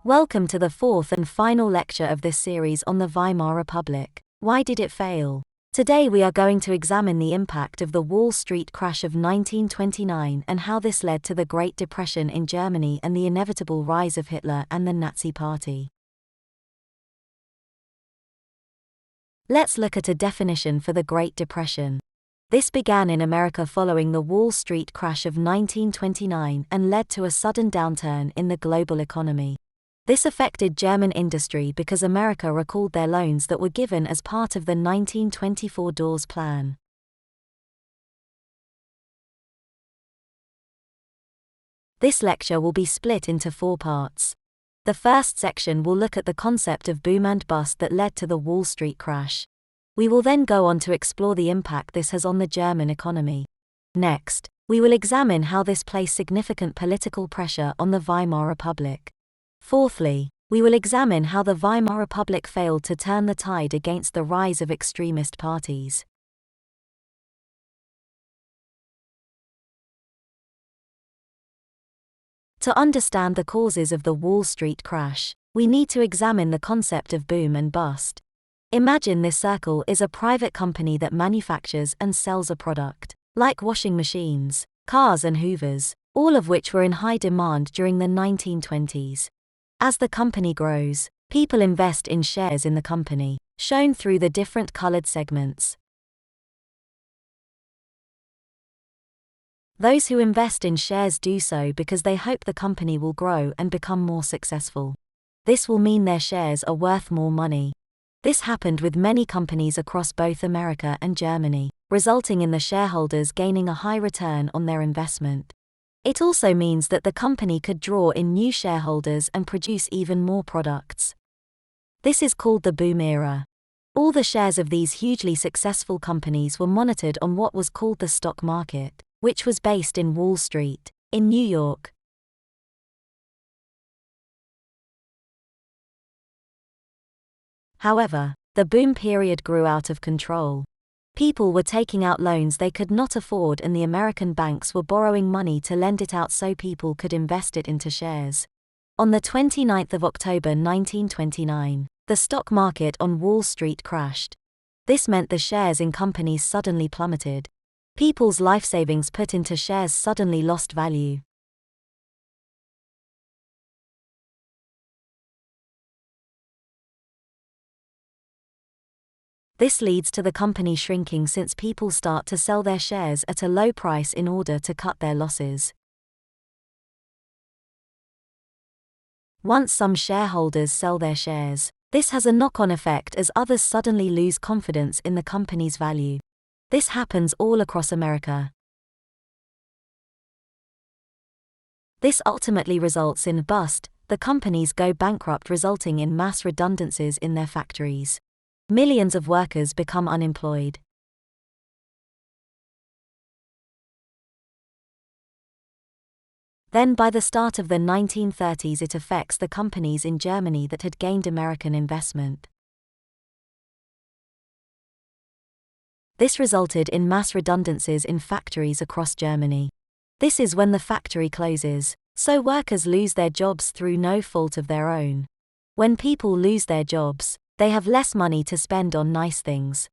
Welcome to the fourth and final lecture of this series on the Weimar Republic. Why did it fail? Today we are going to examine the impact of the Wall Street crash of 1929 and how this led to the Great Depression in Germany and the inevitable rise of Hitler and the Nazi Party. Let's look at a definition for the Great Depression. This began in America following the Wall Street crash of 1929 and led to a sudden downturn in the global economy. This affected German industry because America recalled their loans that were given as part of the 1924 Dawes Plan. This lecture will be split into 4 parts. The first section will look at the concept of boom and bust that led to the Wall Street crash. We will then go on to explore the impact this has on the German economy. Next, we will examine how this placed significant political pressure on the Weimar Republic. Fourthly, we will examine how the Weimar Republic failed to turn the tide against the rise of extremist parties. To understand the causes of the Wall Street crash, we need to examine the concept of boom and bust. Imagine this circle is a private company that manufactures and sells a product, like washing machines, cars and hoovers, all of which were in high demand during the 1920s. As the company grows, people invest in shares in the company, shown through the different colored segments. Those who invest in shares do so because they hope the company will grow and become more successful. This will mean their shares are worth more money. This happened with many companies across both America and Germany, resulting in the shareholders gaining a high return on their investment. It also means that the company could draw in new shareholders and produce even more products. This is called the boom era. All the shares of these hugely successful companies were monitored on what was called the stock market, which was based in Wall Street, in New York. However, the boom period grew out of control. People were taking out loans they could not afford and the American banks were borrowing money to lend it out so people could invest it into shares. On the 29th of October 1929, the stock market on Wall Street crashed. This meant the shares in companies suddenly plummeted. People's life savings put into shares suddenly lost value. This leads to the company shrinking since people start to sell their shares at a low price in order to cut their losses. Once some shareholders sell their shares, this has a knock-on effect as others suddenly lose confidence in the company's value. This happens all across America. This ultimately results in bust. The companies go bankrupt, resulting in mass redundancies in their factories. Millions of workers become unemployed. Then by the start of the 1930s it affects the companies in Germany that had gained American investment. This resulted in mass redundancies in factories across Germany. This is when the factory closes, so workers lose their jobs through no fault of their own. When people lose their jobs, they have less money to spend on nice things.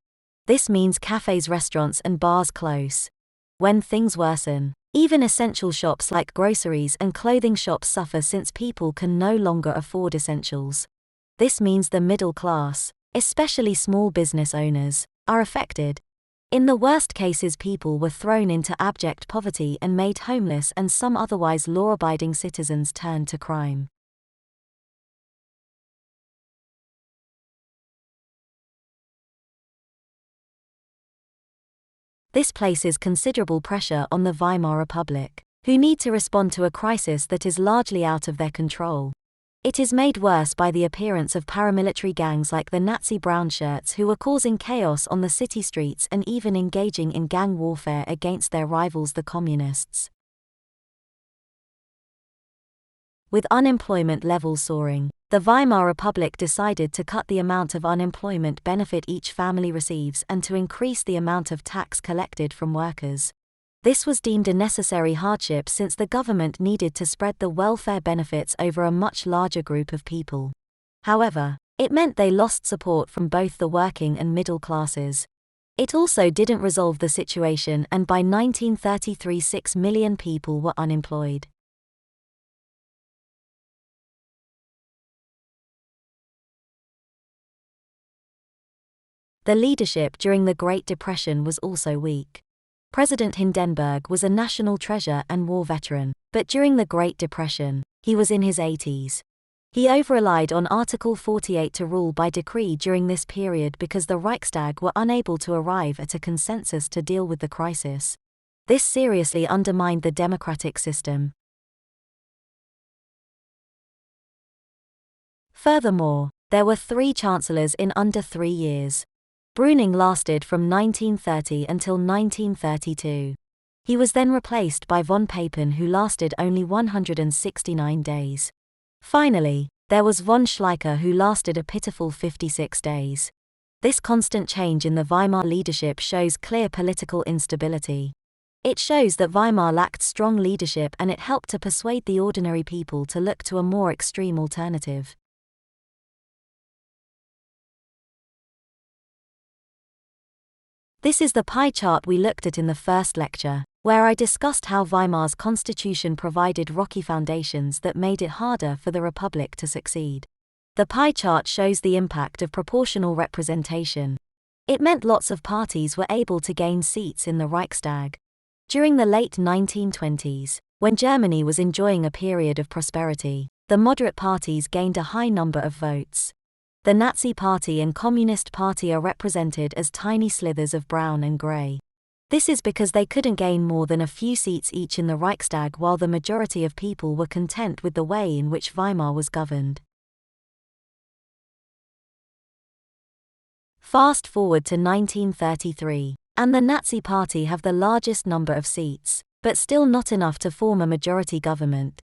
This means cafes, restaurants and bars close. When things worsen, even essential shops like groceries and clothing shops suffer since people can no longer afford essentials. This means the middle class, especially small business owners, are affected. In the worst cases, people were thrown into abject poverty and made homeless, and some otherwise law-abiding citizens turned to crime. This places considerable pressure on the Weimar Republic, who need to respond to a crisis that is largely out of their control. It is made worse by the appearance of paramilitary gangs like the Nazi brown shirts, who were causing chaos on the city streets and even engaging in gang warfare against their rivals, the communists. With unemployment levels soaring, the Weimar Republic decided to cut the amount of unemployment benefit each family receives and to increase the amount of tax collected from workers. This was deemed a necessary hardship since the government needed to spread the welfare benefits over a much larger group of people. However, it meant they lost support from both the working and middle classes. It also didn't resolve the situation, and by 1933 6 million people were unemployed. The leadership during the Great Depression was also weak. President Hindenburg was a national treasure and war veteran, but during the Great Depression, he was in his 80s. He over-relied on Article 48 to rule by decree during this period because the Reichstag were unable to arrive at a consensus to deal with the crisis. This seriously undermined the democratic system. Furthermore, there were 3 chancellors in under 3 years. Brüning lasted from 1930 until 1932. He was then replaced by von Papen, who lasted only 169 days. Finally, there was von Schleicher, who lasted a pitiful 56 days. This constant change in the Weimar leadership shows clear political instability. It shows that Weimar lacked strong leadership, and it helped to persuade the ordinary people to look to a more extreme alternative. This is the pie chart we looked at in the first lecture, where I discussed how Weimar's constitution provided rocky foundations that made it harder for the Republic to succeed. The pie chart shows the impact of proportional representation. It meant lots of parties were able to gain seats in the Reichstag. During the late 1920s, when Germany was enjoying a period of prosperity, the moderate parties gained a high number of votes. The Nazi Party and Communist Party are represented as tiny slithers of brown and grey. This is because they couldn't gain more than a few seats each in the Reichstag, while the majority of people were content with the way in which Weimar was governed. Fast forward to 1933, and the Nazi Party have the largest number of seats, but still not enough to form a majority government.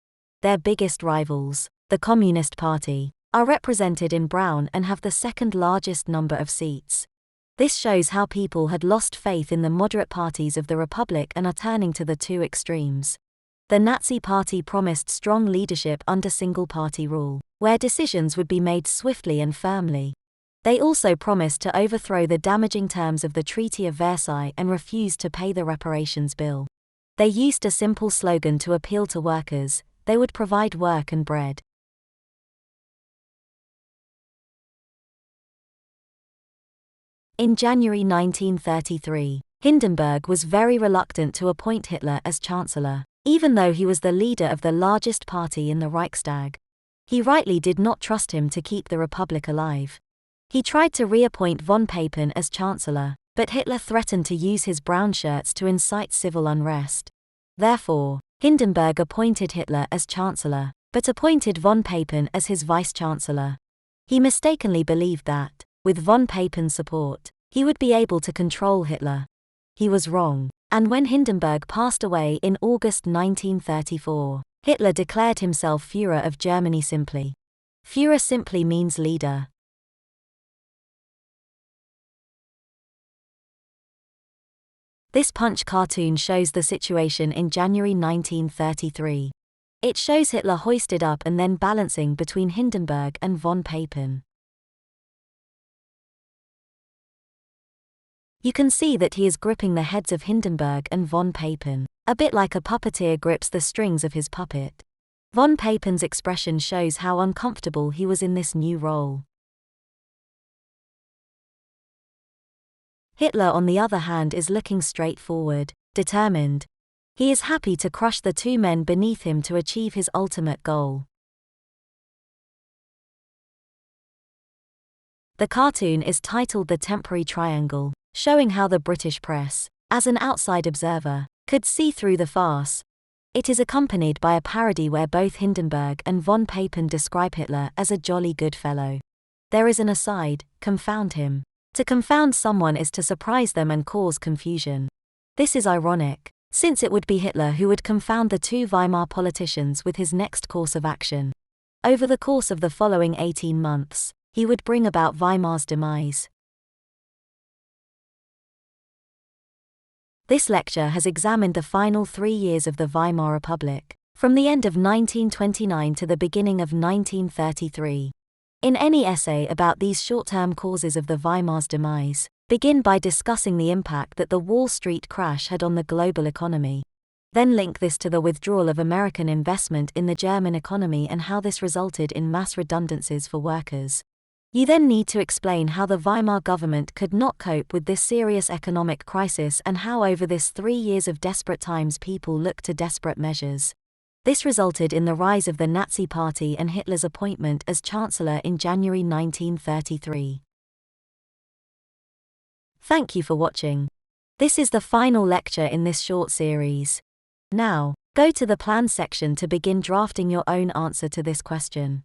Their biggest rivals, the Communist Party, are represented in brown and have the second largest number of seats. This shows how people had lost faith in the moderate parties of the Republic and are turning to the two extremes. The Nazi Party promised strong leadership under single-party rule, where decisions would be made swiftly and firmly. They also promised to overthrow the damaging terms of the Treaty of Versailles and refused to pay the reparations bill. They used a simple slogan to appeal to workers: they would provide work and bread. In January 1933, Hindenburg was very reluctant to appoint Hitler as Chancellor, even though he was the leader of the largest party in the Reichstag. He rightly did not trust him to keep the Republic alive. He tried to reappoint von Papen as Chancellor, but Hitler threatened to use his brown shirts to incite civil unrest. Therefore, Hindenburg appointed Hitler as Chancellor, but appointed von Papen as his Vice-Chancellor. He mistakenly believed that, with von Papen's support, he would be able to control Hitler. He was wrong, and when Hindenburg passed away in August 1934, Hitler declared himself Führer of Germany simply. Führer simply means leader. This punch cartoon shows the situation in January 1933. It shows Hitler hoisted up and then balancing between Hindenburg and von Papen. You can see that he is gripping the heads of Hindenburg and von Papen, a bit like a puppeteer grips the strings of his puppet. Von Papen's expression shows how uncomfortable he was in this new role. Hitler, on the other hand, is looking straight forward, determined. He is happy to crush the two men beneath him to achieve his ultimate goal. The cartoon is titled The Temporary Triangle, showing how the British press, as an outside observer, could see through the farce. It is accompanied by a parody where both Hindenburg and von Papen describe Hitler as a jolly good fellow. There is an aside: confound him. To confound someone is to surprise them and cause confusion. This is ironic, since it would be Hitler who would confound the two Weimar politicians with his next course of action. Over the course of the following 18 months, he would bring about Weimar's demise. This lecture has examined the final 3 years of the Weimar Republic, from the end of 1929 to the beginning of 1933. In any essay about these short-term causes of the Weimar's demise, begin by discussing the impact that the Wall Street crash had on the global economy. Then link this to the withdrawal of American investment in the German economy and how this resulted in mass redundancies for workers. You then need to explain how the Weimar government could not cope with this serious economic crisis and how over this 3 years of desperate times people looked to desperate measures. This resulted in the rise of the Nazi Party and Hitler's appointment as Chancellor in January 1933. Thank you for watching. This is the final lecture in this short series. Now, go to the plan section to begin drafting your own answer to this question.